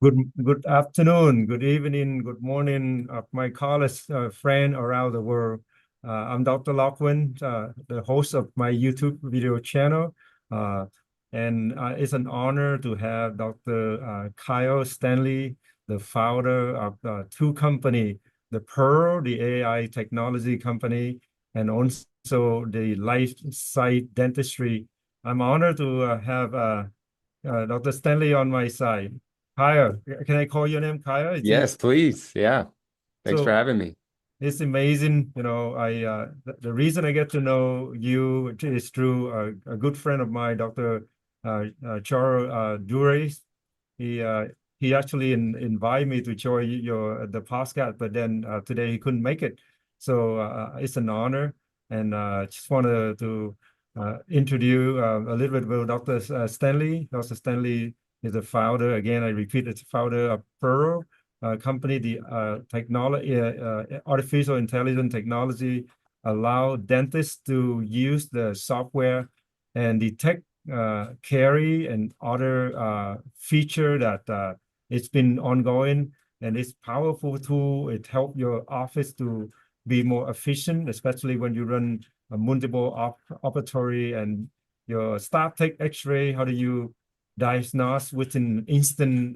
Good afternoon, good evening, good morning of my college friend around the world. I'm Dr. Lachlan, the host of my YouTube video channel. Uh, and it's an honor to have Dr. Kyle Stanley, the founder of two company, the Pearl, the AI technology company, and also the Light Side Dentistry. I'm honored to have Dr. Stanley on my side. Kaya, can I call your name Kaya? It's easy. Yes, please. Yeah. Thanks for So having me. it's amazing. I the reason I get to know you is through a good friend of mine, Dr. Charles Dures. He uh, he actually invited me to join your the podcast, but then today he couldn't make it. So it's an honor, and just wanted to introduce a little bit about Dr. Stanley. Dr. Stanley is the founder. Again, I repeat, it's the founder of Pearl company. The technology, artificial intelligence technology, allow dentists to use the software and detect carry and other feature that it's been ongoing, and it's powerful tool. It help your office to be more efficient, especially when you run a multiple operatory and your staff take X-ray. How do you diagnose within instant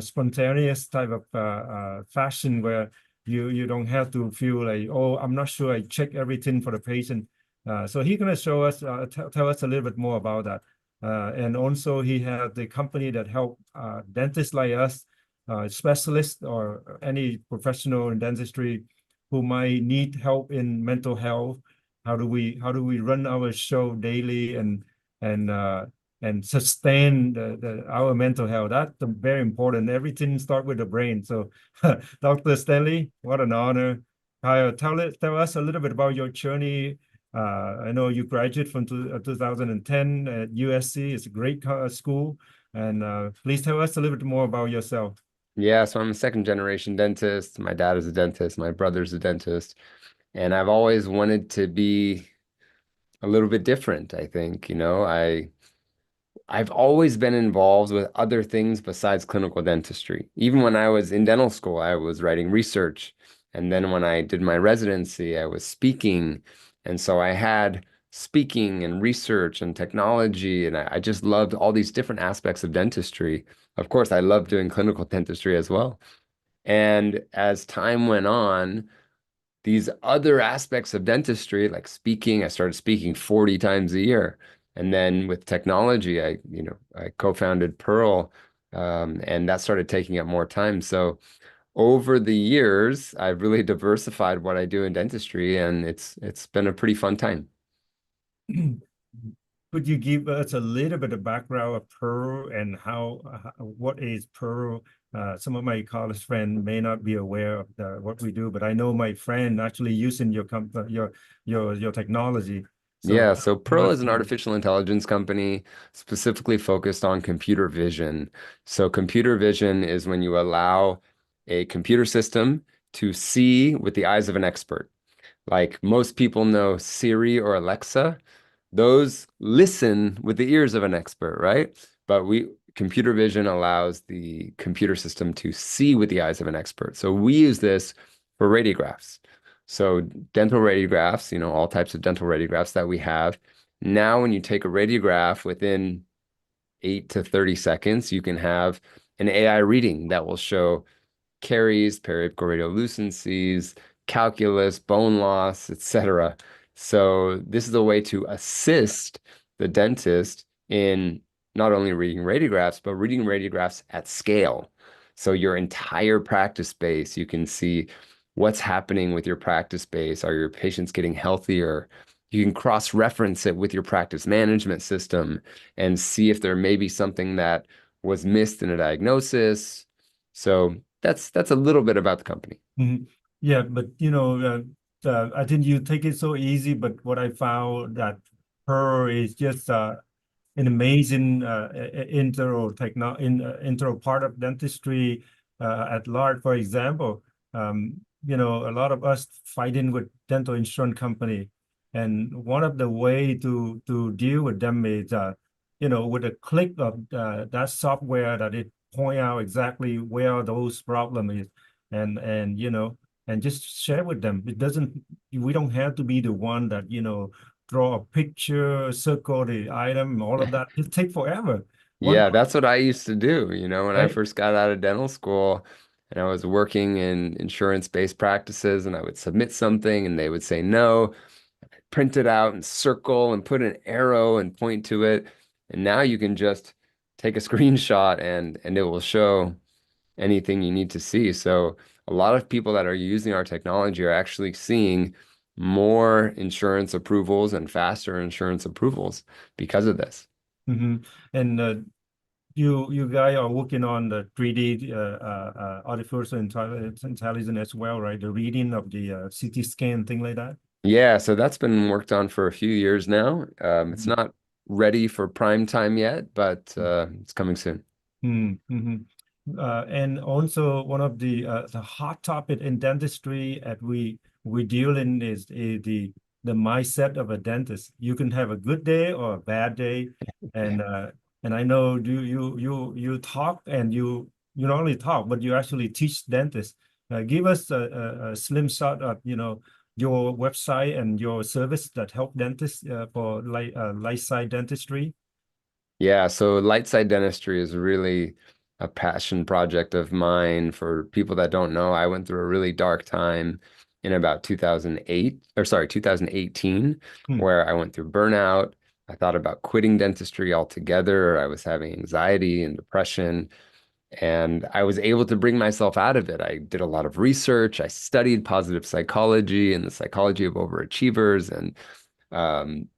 spontaneous type of fashion where you don't have to feel like, oh, I'm not sure I check everything for the patient. So he's going to show us, tell us a little bit more about that. And also he has the company that help dentists like us, specialists or any professional in dentistry who might need help in mental health. How do we run our show daily and uh, and sustain our mental health? That's very important. Everything starts with the brain. So, Dr. Stanley, what an honor. Kyle, tell us a little bit about your journey. I know you graduated from 2010 at USC. It's a great school. And please tell us a little bit more about yourself. Yeah, so I'm a second generation dentist. My dad is a dentist, my brother's a dentist, and I've always wanted to be a little bit different, I think. I've always been involved with other things besides clinical dentistry. Even when I was in dental school, I was writing research. And then when I did my residency, I was speaking. And so I had speaking and research and technology. And I just loved all these different aspects of dentistry. Of course, I love doing clinical dentistry as well. And as time went on, these other aspects of dentistry, like speaking, I started speaking 40 times a year. And then with technology, I co-founded Pearl, and that started taking up more time. So over the years, I've really diversified what I do in dentistry, and it's been a pretty fun time. Could you give us a little bit of background of Pearl and what is Pearl? Some of my college friends may not be aware of what we do, but I know my friend actually using your technology. So Yeah, so give Pearl us is an artificial intelligence company specifically focused on computer vision. So computer vision is when you allow a computer system to see with the eyes of an expert. Like most people know Siri or Alexa, those listen with the ears of an expert, right? But computer vision allows the computer system to see with the eyes of an expert. So we use this for radiographs. So dental radiographs, all types of dental radiographs that we have. Now, when you take a radiograph within 8 to 30 seconds, you can have an AI reading that will show caries, periapical radiolucencies, calculus, bone loss, etc. So this is a way to assist the dentist in not only reading radiographs, but reading radiographs at scale. So your entire practice space, you can see what's happening with your practice space. Are your patients getting healthier? You can cross-reference it with your practice management system and see if there may be something that was missed in a diagnosis. So that's a little bit about the company. Mhm. Yeah, but I think you take it so easy, but what I found that Pearl is just an amazing intro part of dentistry at large. For example, a lot of us fighting with dental insurance company, and one of the way to deal with them is with a click of that software that it point out exactly where those problem is, and and just share with them. It doesn't. We don't have to be the one that draw a picture, circle the item, all of that. It take forever. One, Yeah, that's what I used to do, when I right? first got out of dental school and I was working in insurance-based practices and I would submit something and they would say no, print it out and circle and put an arrow and point to it. And now you can just take a screenshot and it will show anything you need to see. So a lot of people that are using our technology are actually seeing more insurance approvals and faster insurance approvals because of this. Hmm. And you guys are working on the 3D artificial intelligence as well, right? The reading of the CT scan, thing like that. Yeah, so that's been worked on for a few years now. It's not ready for prime time yet, but it's coming soon. Mm-hmm. And also one of the hot topic in dentistry that we deal in is the mindset of a dentist. You can have a good day or a bad day, and I know you talk, and you not only talk but you actually teach dentists. Give us a slim shot of your website and your service that help dentists for light side dentistry. Yeah, so Light Side Dentistry is really a passion project of mine. For people that don't know, I went through a really dark time in about 2008, or sorry, 2018, Hmm. where I went through burnout. I thought about quitting dentistry altogether. I was having anxiety and depression, and I was able to bring myself out of it. I did a lot of research. I studied positive psychology and the psychology of overachievers and um,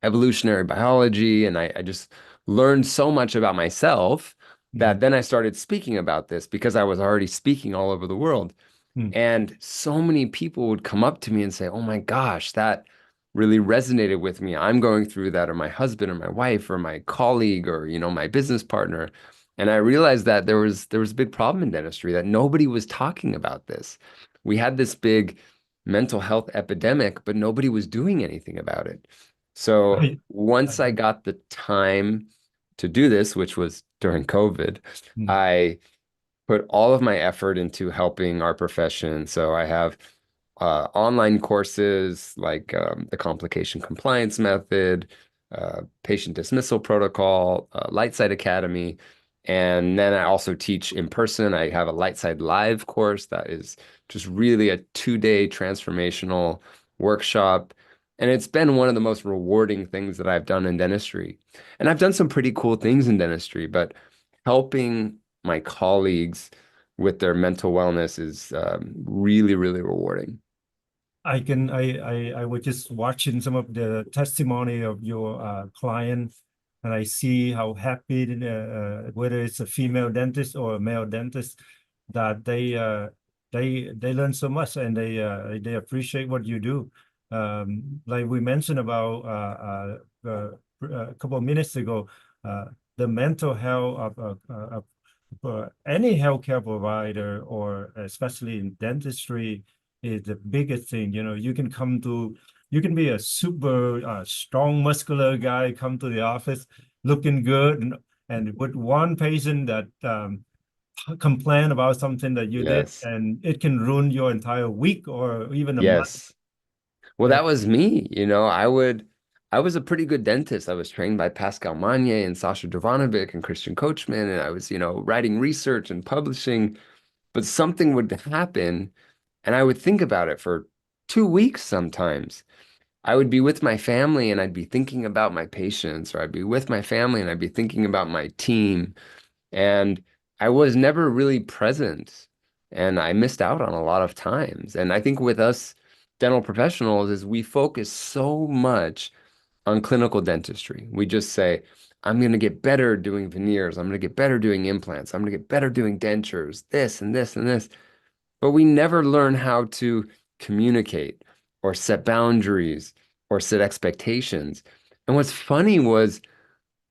evolutionary biology, and I just learned so much about myself Hmm. that then I started speaking about this because I was already speaking all over the world. Hmm. And so many people would come up to me and say, "Oh my gosh, that really resonated with me. I'm going through that," or my husband or my wife or my colleague or, my business partner. And I realized that there was a big problem in dentistry that nobody was talking about this. We had this big mental health epidemic, but nobody was doing anything about it. So I, once I I, got the time to do this, which was during COVID, hmm. I put all of my effort into helping our profession. So I have online courses like the complication compliance method, patient dismissal protocol, Light Side Academy. And then I also teach in person. I have a Light Side Live course that is just really a 2-day transformational workshop. And it's been one of the most rewarding things that I've done in dentistry. And I've done some pretty cool things in dentistry, but helping my colleagues with their mental wellness is really, really rewarding. I was just watching some of the testimony of your clients, and I see how happy, whether it's a female dentist or a male dentist, that they learn so much, and they appreciate what you do. Like we mentioned about a couple of minutes ago, uh, the mental health of any healthcare provider, or especially in dentistry, is the biggest thing. You can be a super strong, muscular guy, come to the office looking good, and with one patient that complain about something that you did, Yes. and it can ruin your entire week or even a month. Yes. Well, And that was me. I was a pretty good dentist. I was trained by Pascal Magne and Sasha Jovanovic and Christian Coachman, and I was, writing research and publishing, but something would happen and I would think about it for 2 weeks sometimes. I would be with my family and I'd be thinking about my patients, or I'd be with my family and I'd be thinking about my team. And I was never really present. And I missed out on a lot of times. And I think with us dental professionals is we focus so much on clinical dentistry. We just say, I'm going to get better doing veneers. I'm going to get better doing implants. I'm going to get better doing dentures, this and this and this. But we never learn how to communicate or set boundaries or set expectations. And what's funny was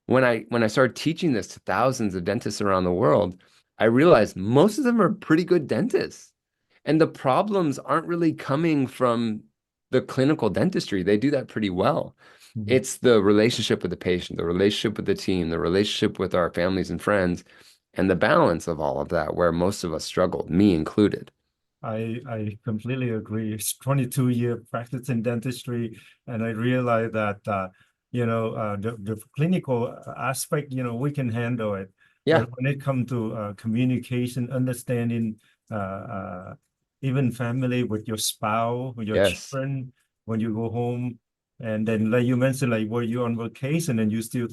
when I started teaching this to thousands of dentists around the world, I realized most of them are pretty good dentists. And the problems aren't really coming from the clinical dentistry. They do that pretty well. It's the relationship with the patient, the relationship with the team, the relationship with our families and friends. and the balance of all of that, where most of us struggled, me included. I completely agree. It's 22-year practice in dentistry, and I realize that the clinical aspect, we can handle it. Yeah. But when it comes to communication, understanding, even family with your spouse, with your Yes. children, when you go home, and then like you mentioned, like were you on vacation and you still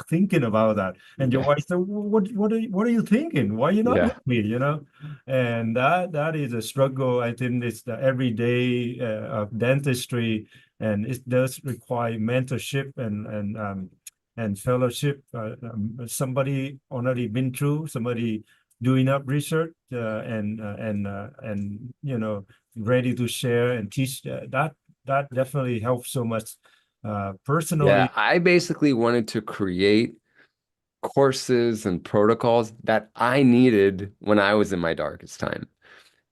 thinking about that, and your Yeah. wife said, what are you thinking? Why are you not with Yeah. me? And that is a struggle. I think it's the everyday of dentistry, and it does require mentorship and fellowship. Somebody already been through, somebody doing up research and ready to share and teach. That definitely helps so much. Yeah. Personally. I basically wanted to create courses and protocols that I needed when I was in my darkest time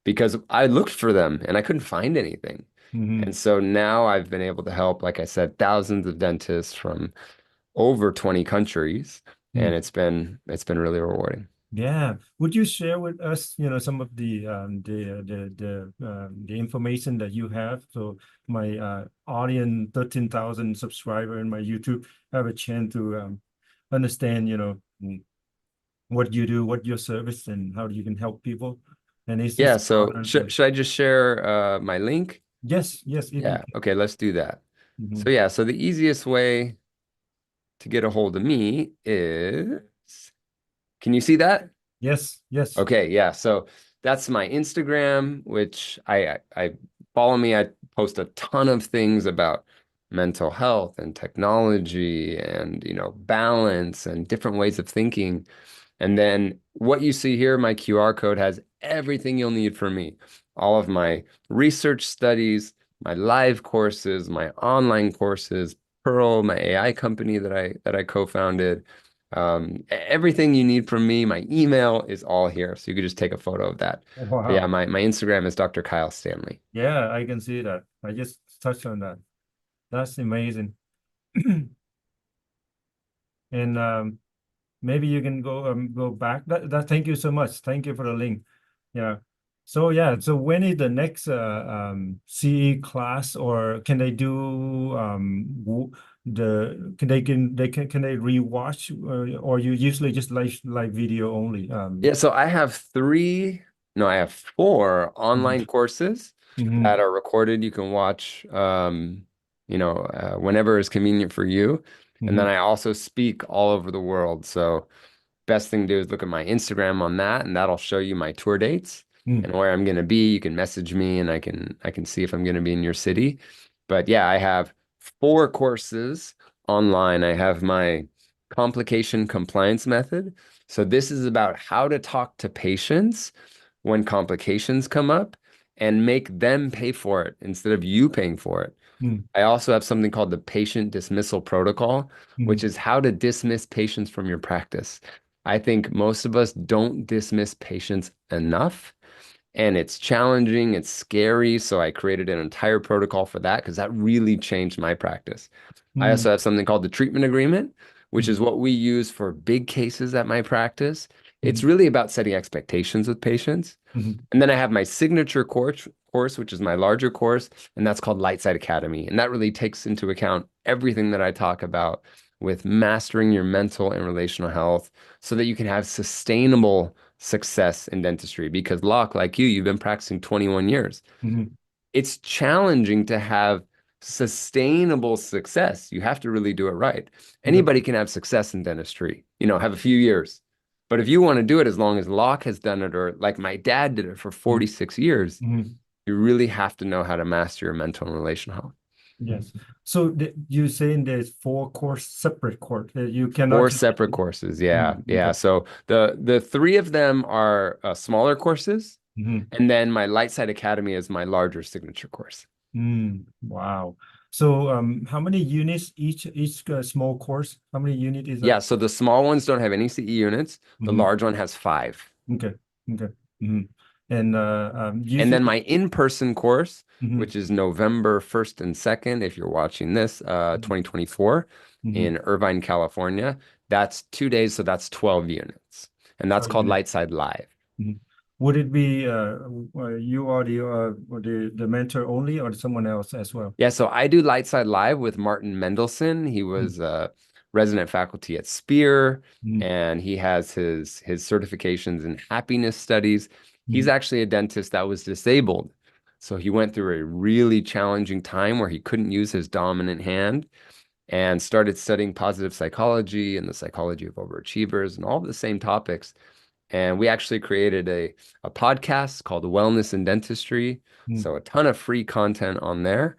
because I looked for them and I couldn't find anything. Mhm. And so now I've been able to help, like I said, thousands of dentists from over 20 countries, and it's been really rewarding. Yeah. Would you share with us, some of the information that you have, so my audience, 13,000 subscriber in my YouTube, have a chance to understand, what you do, what your service, and how you can help people. And it's Yeah, an so honor to. should I just share my link? Yes, yes, if you Yeah, can. okay, let's do that. So Mhm. yeah, so the easiest way to get a hold of me is, can you see that? Yes, yes. Okay, yeah. So that's my Instagram, which I follow me. I post a ton of things about mental health and technology and balance and different ways of thinking. And then what you see here, my QR code has everything you'll need from me. All of my research studies, my live courses, my online courses, Pearl, my AI company that I co-founded. Everything you need from me, my email is all here. So you could just take a photo of that. But yeah, Wow. my Instagram is Dr. Kyle Stanley. Yeah, I can see that. I just touched on that. That's amazing. And maybe you can go back. Thank you so much. Thank you for the link. Yeah. So yeah, so when is the next CE class, or can they do can they rewatch, or you usually just live video only? Yeah, so I have no, I have four Mhm, online courses mhm, that are recorded. You can watch, whenever is convenient for you. And then mhm, I also speak all over the world. So best thing to do is look at my Instagram on that, and that'll show you my tour dates mhm, and where I'm going to be. You can message me, and I can see if I'm going to be in your city. But yeah, I have four courses online. I have my complication compliance method. So this is about how to talk to patients when complications come up and make them pay for it instead of you paying for it. mhm, I also have something called the patient dismissal protocol, which mhm, is how to dismiss patients from your practice. I think most of us don't dismiss patients enough, and it's challenging, it's scary. So I created an entire protocol for that because that really changed my practice. I mhm, also have something called the treatment agreement, which mhm, is what we use for big cases at my practice. It's mhm, really about setting expectations with patients. mhm, And then I have my signature course, which is my larger course, and that's called Light Side Academy. And that really takes into account everything that I talk about with mastering your mental and relational health so that you can have sustainable success in dentistry. Because Locke, like you've been practicing 21 years. mhm. It's challenging to have sustainable success. You have to really do it right. Okay. Anybody can have success in dentistry, have a few years. But if you want to do it as long as Locke has done it, or like my dad did it for Mhm, 46 years, mhm. you really have to know how to master your mental and relational health. Yes. So you saying there's separate course that you cannot Four just. separate courses. Yeah. Yeah. Okay. So the three of them are smaller courses. Mhm. And then my Light Side Academy is my larger signature course. Wow. So how many units each small course? How many unit is that? Yeah. So the small ones don't have any CE units. The Mhm. large one has five. Okay. Okay. Mhm. And And then usually. my in-person course, Mhm, which is November 1st and 2nd, if you're watching this, 2024 mhm, in Irvine, California, that's 2 days, so that's 12 units. and that's Oh, called you Light Side Live. did. Would it be you are the mentor only, or someone else as well? Yeah, so I do Light Side Live with Martin Mendelson. He Mm, was resident faculty at Spear, mm, and he has his certifications in happiness studies. He's mm, actually a dentist that was disabled. So he went through a really challenging time where he couldn't use his dominant hand and started studying positive psychology and the psychology of overachievers and all the same topics. And we actually created a podcast called Wellness in Dentistry. mm, So a ton of free content on there.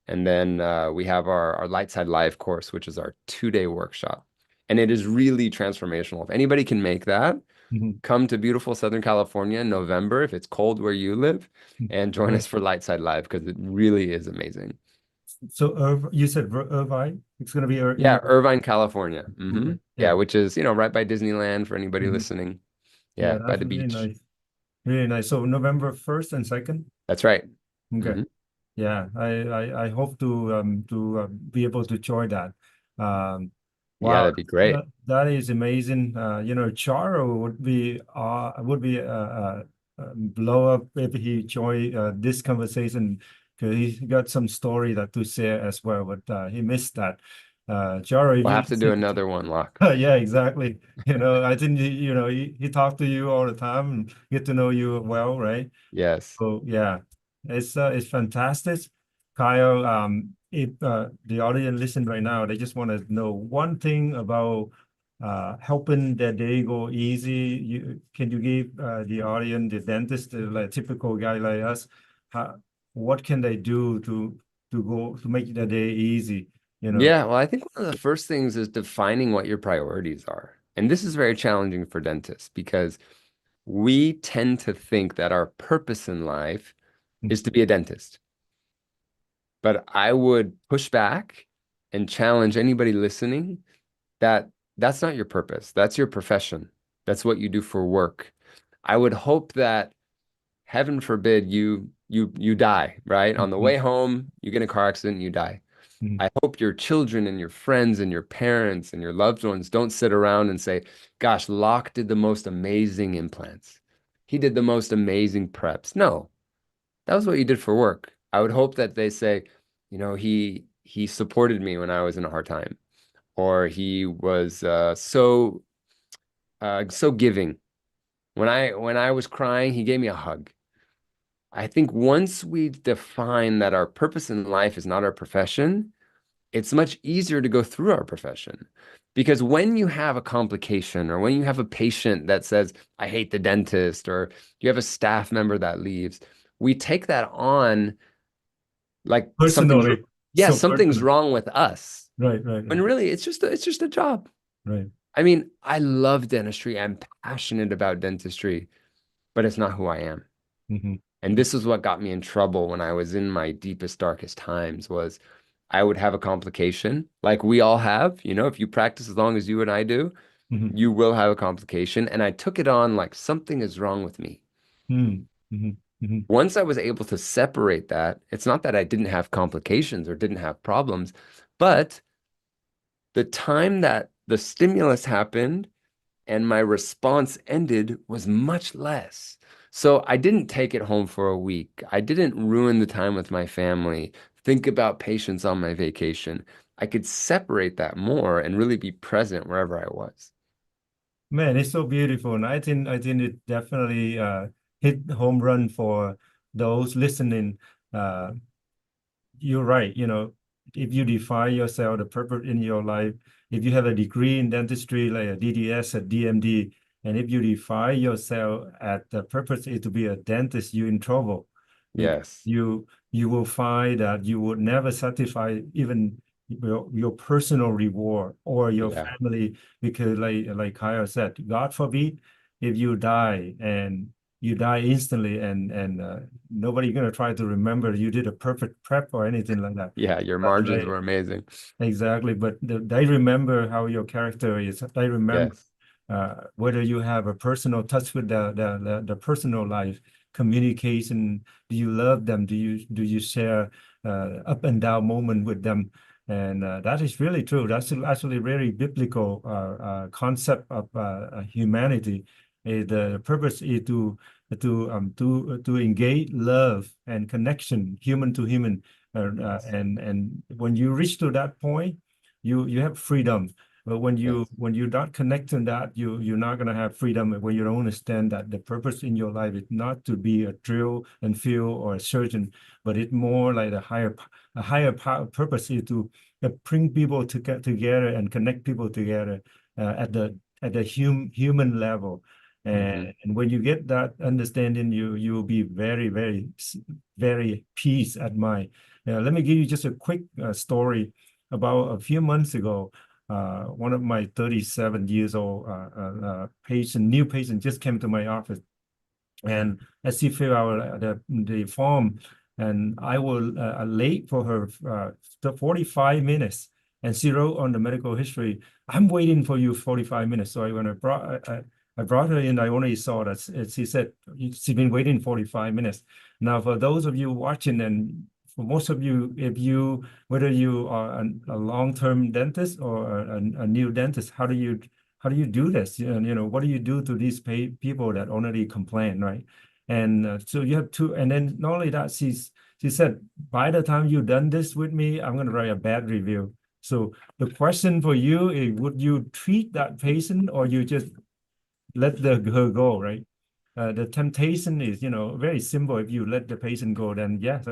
And then we have our Light Side Live course, which is our 2-day workshop. And it is really transformational. If anybody can make that, mm. come to beautiful Southern California in November if it's cold where you live and join Right. us for Light Side Live because it really is amazing. So you said Irvine. It's going to be in Yeah, Irvine, California. okay. Yeah, Yeah. which is, right by Disneyland for anybody Mhm. listening. Yeah, Yeah, by that's the really beach. nice. Really nice. So November 1st and 2nd. That's right. Okay. hmm Yeah, I hope to be able to join that. Yeah, Wow, that'd be great. that is amazing. Charo would be blow up if he joined this conversation because he got some story that to share as well, but he missed that. Charo, if We'll you have to do listen, another one, Locke. yeah, exactly. I think he talked to you all the time and get to know you well, right? Yes. So yeah, it's fantastic. Kyle, if the audience listen right now, they just want to know one thing about helping their day go easy. Can you give the audience, the dentist, the like typical guy like us, what can they do to make their day easy? You know. Yeah, well, I think one of the first things is defining what your priorities are. And this is very challenging for dentists because we tend to think that our purpose in life is to be a dentist. But I would push back and challenge anybody listening that that's not your purpose. That's your profession. That's what you do for work. I would hope that heaven forbid you die, right? On the Mhm, way home, you get in a car accident, you die. mhm. I hope your children and your friends and your parents and your loved ones don't sit around and say, gosh, Locke did the most amazing implants. He did the most amazing preps. No, that was what you did for work. I would hope that they say, he supported me when I was in a hard time, or he was so giving. When I was crying, he gave me a hug. I think once we define that our purpose in life is not our profession, it's much easier to go through our profession. Because when you have a complication or when you have a patient that says, I hate the dentist, or you have a staff member that leaves, we take that on like Personally, yeah, so something's personal. wrong with us. Right, right, When right, really it's just a job. right. I mean, I love dentistry. I'm passionate about dentistry, but it's not who I am. Hmm. And this is what got me in trouble when I was in my deepest, darkest times was I would have a complication like we all have. If you practice as long as you and I do, Hmm. you will have a complication. And I took it on like something is wrong with me. Hmm. Hmm. Hmm. Once I was able to separate that, it's not that I didn't have complications or didn't have problems, but the time that the stimulus happened and my response ended was much less. So I didn't take it home for a week. I didn't ruin the time with my family, think about patients on my vacation. I could separate that more and really be present wherever I was. Man, it's so beautiful, and I think it definitely hit home run for those listening. Uh, you're right. If you define yourself, the purpose in your life, if you have a degree in dentistry, like a DDS, a DMD, and if you define yourself at the purpose is to be a dentist, you're in trouble. Because Yes. you will find that you would never satisfy even your personal reward or your Yeah. family, because like Kyle said, God forbid if you die and you die instantly and nobody gonna try to remember you did a perfect prep or anything like that. Yeah. Your But margins like were amazing. exactly, but they remember how your character is. They remember Yes. whether you have a personal touch with the personal life, communication. Do you love them? Do you share up and down moment with them? And that is really true. That's actually very biblical concept of humanity. The purpose is to engage love and connection, human to human. And when you reach to that point, you have freedom. But when you not connect to that, you're not gonna have freedom when you don't understand that the purpose in your life is not to be a drill and fill or a surgeon, but it's more like a higher purpose is to bring people to get together and connect people together at the human level. And when you get that understanding, you will be very peace at mind. Let me give you just a quick story. About a few months ago, one of my 37 years old new patient just came to my office, and as she filled out the form, and I was late for her 45 minutes, and she wrote on the medical history, "I'm waiting for you 45 minutes." So when I brought her in, I only saw that she said she's been waiting 45 minutes. Now, for those of you watching, and for most of you, whether you are a long-term dentist or a new dentist, how do you do this? And what do you do to these people that already complain, right? And so you have to, and then not only that, she said, by the time you've done this with me, I'm going to write a bad review. So the question for you is, would you treat that patient, or you just let her go, right? The temptation is, very simple. If you let the patient go, then yes,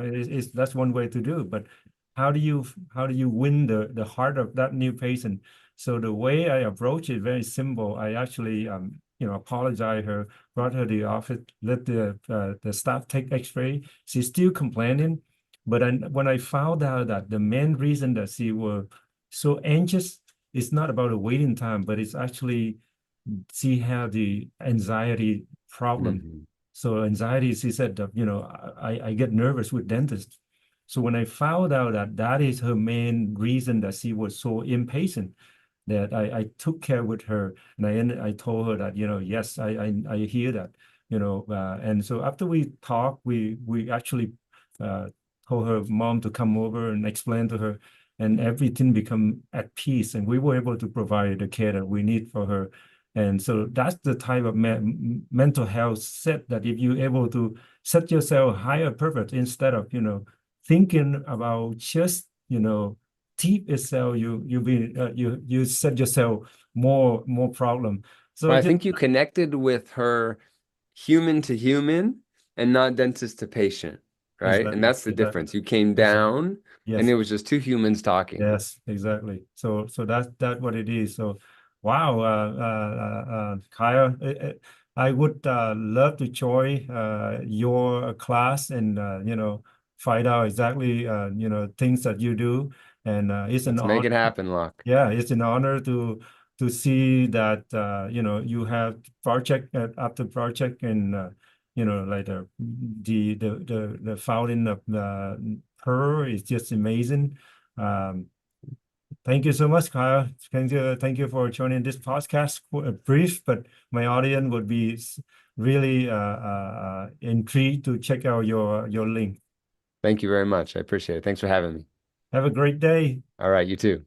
that's one way to do. But how do you win the heart of that new patient? So the way I approach it very simple. I actually apologize her, brought her to the office, let the staff take X-ray. She's still complaining, but when I found out that the main reason that she was so anxious is not about the waiting time, but it's actually she had the anxiety problem. So anxiety, she said that, I get nervous with dentists. So when I found out that that is her main reason that she was so impatient, that I took care with her, and I told her that, yes, I hear that, and so after we talked, we actually told her mom to come over and explain to her, and everything become at peace, and we were able to provide the care that we need for her. And so that's the type of mental health set, that if you're able to set yourself higher purpose instead of, thinking about just, teeth itself, you set yourself more problem. So Well, I just think you connected with her human to human and not dentist to patient, right? And exactly, that's the difference. You came exactly. down and Yes. it was just two humans talking. Yes, exactly. So that's what it is. So, wow, Kyle, I would love to join your class, and find out exactly things that you do, and it's an Let's make honor. it happen, Locke. Yeah, it's an honor to see that you have project after project, and like the fountain of the pearl is just amazing. Um, Thank you so much, Kyle. Thank you for joining this podcast. Brief, but my audience would be really intrigued to check out your link. Thank you very much. I appreciate it. Thanks for having me. Have a great day. All right, you too.